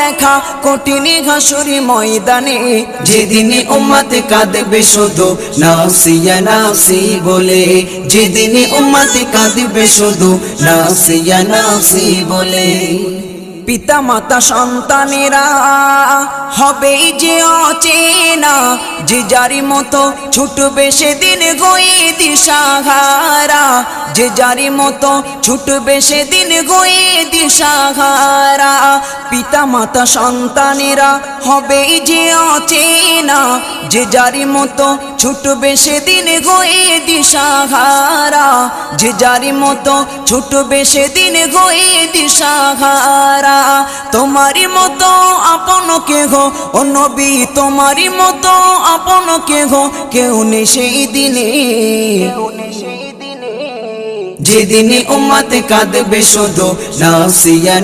দেখা কঠিন হাসুরি ময়দানে, যেদিন উম্মত কাঁদবে শুধু নাফসিয়া নাফসি বলে, যেদিন উম্মত কাঁদবে শুধু নাফসিয়া নাফসি বলে। পিতা মাতা সন্তানেরা হবে যে অচেনা, যে যারি মতো ছুটবে সেদিন গয়ে দিশাহারা, যে যারি মতো ছুটবে সেদিন গয়ে দিশাহারা। পিতা মাতা সন্তানেরা হবে যে অচেনা, যে যারি মতো ছুটবে সেদিন গয়ে দিশাহারা, যে যারি মতো ছুটবে সেদিন গয়ে দিশাহারা। তোমারি মতো আপন কে গো ও নবী, তোমারি মতো আপন কে গো কেউ নেই সেই দিনে, যেদিন উম্মত কাঁদবে শুধু নাফসিয়া।